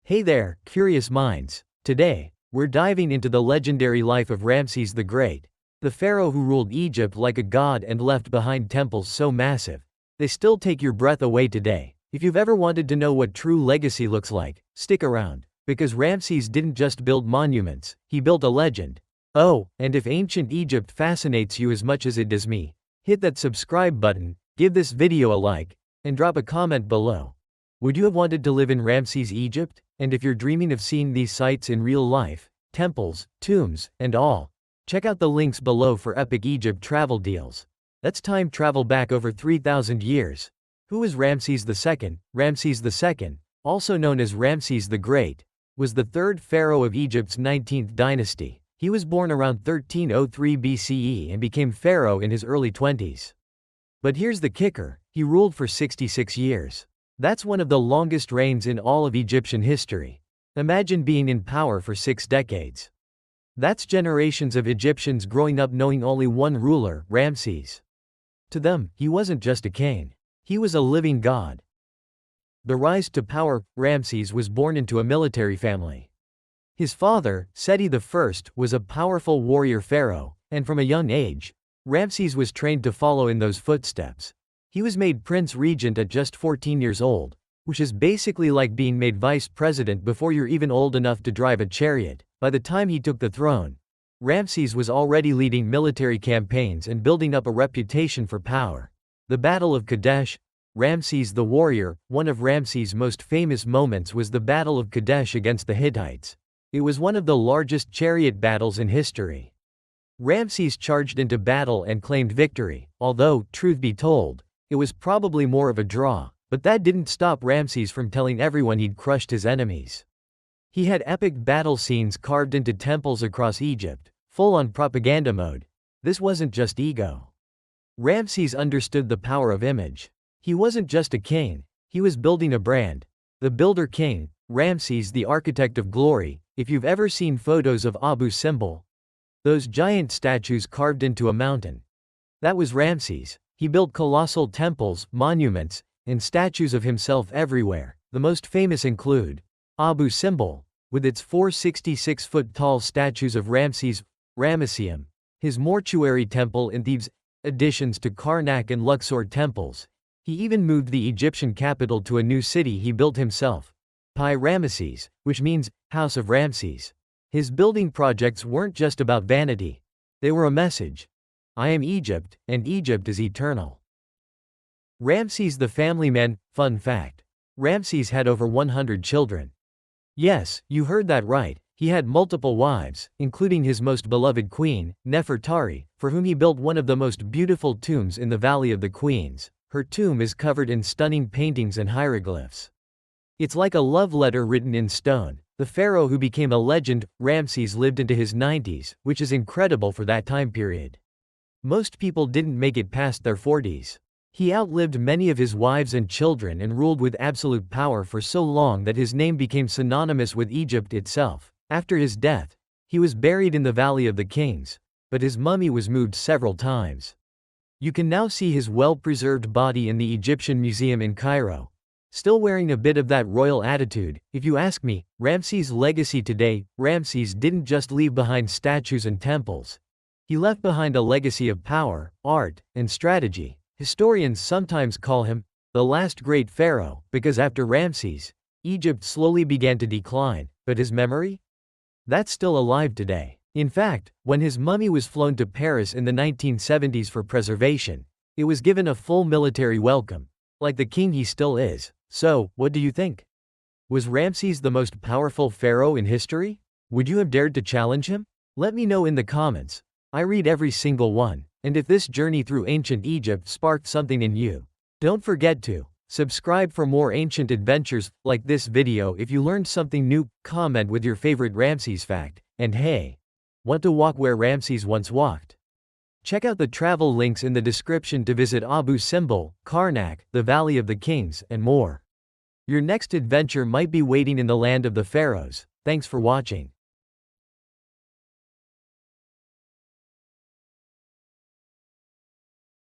Hey there, curious minds. Today, we're diving into the legendary life of Ramses the Great, the pharaoh who ruled Egypt like a god and left behind temples so massive they still take your breath away today. If you've ever wanted to know what true legacy looks like, stick around, because Ramses didn't just build monuments, he built a legend. Oh, and if ancient Egypt fascinates you as much as it does me, hit that subscribe button, give this video a like, and drop a comment below. Would you have wanted to live in Ramses, Egypt? And if you're dreaming of seeing these sites in real life, temples, tombs, and all, check out the links below for epic Egypt travel deals. Let's time travel back over 3,000 years. Who was Ramses II? Ramses II, also known as Ramses the Great, was the third pharaoh of Egypt's 19th dynasty. He was born around 1303 BCE and became pharaoh in his early 20s. But here's the kicker, he ruled for 66 years. That's one of the longest reigns in all of Egyptian history. Imagine being in power for 6 decades. That's generations of Egyptians growing up knowing only one ruler, Ramses. To them, he wasn't just a king. He was a living god. The rise to power, Ramses was born into a military family. His father, Seti I, was a powerful warrior pharaoh, and from a young age, Ramses was trained to follow in those footsteps. He was made prince regent at just 14 years old, which is basically like being made vice president before you're even old enough to drive a chariot. By the time he took the throne, Ramses was already leading military campaigns and building up a reputation for power. The Battle of Kadesh, Ramses the warrior, one of Ramses' most famous moments was the Battle of Kadesh against the Hittites. It was one of the largest chariot battles in history. Ramses charged into battle and claimed victory, although, truth be told, it was probably more of a draw, but that didn't stop Ramses from telling everyone he'd crushed his enemies. He had epic battle scenes carved into temples across Egypt, full-on propaganda mode. This wasn't just ego. Ramses understood the power of image. He wasn't just a king, he was building a brand. The builder king, Ramses the architect of glory. If you've ever seen photos of Abu Simbel, those giant statues carved into a mountain, that was Ramses. He built colossal temples, monuments, and statues of himself everywhere. The most famous include Abu Simbel, with its 466-foot-tall statues of Ramses, Ramesseum, his mortuary temple in Thebes, additions to Karnak and Luxor temples. He even moved the Egyptian capital to a new city he built himself, Pi-Ramesses, which means House of Ramses. His building projects weren't just about vanity. They were a message. I am Egypt, and Egypt is eternal. Ramses the family man. Fun fact. Ramses had over 100 children. Yes, you heard that right, he had multiple wives, including his most beloved queen, Nefertari, for whom he built one of the most beautiful tombs in the Valley of the Queens. Her tomb is covered in stunning paintings and hieroglyphs. It's like a love letter written in stone. The pharaoh who became a legend, Ramses lived into his 90s, which is incredible for that time period. Most people didn't make it past their 40s. He outlived many of his wives and children and ruled with absolute power for so long that his name became synonymous with Egypt itself. After his death, he was buried in the Valley of the Kings, but his mummy was moved several times. You can now see his well-preserved body in the Egyptian Museum in Cairo, still wearing a bit of that royal attitude. If you ask me, Ramses' legacy today, Ramses didn't just leave behind statues and temples. He left behind a legacy of power, art, and strategy. Historians sometimes call him the last great pharaoh, because after Ramses, Egypt slowly began to decline, but his memory? That's still alive today. In fact, when his mummy was flown to Paris in the 1970s for preservation, it was given a full military welcome, like the king he still is. So, what do you think? Was Ramses the most powerful pharaoh in history? Would you have dared to challenge him? Let me know in the comments. I read every single one, and if this journey through ancient Egypt sparked something in you, don't forget to subscribe for more ancient adventures like this video. If you learned something new, comment with your favorite Ramses fact. And hey, want to walk where Ramses once walked? Check out the travel links in the description to visit Abu Simbel, Karnak, the Valley of the Kings, and more. Your next adventure might be waiting in the land of the pharaohs. Thanks for watching.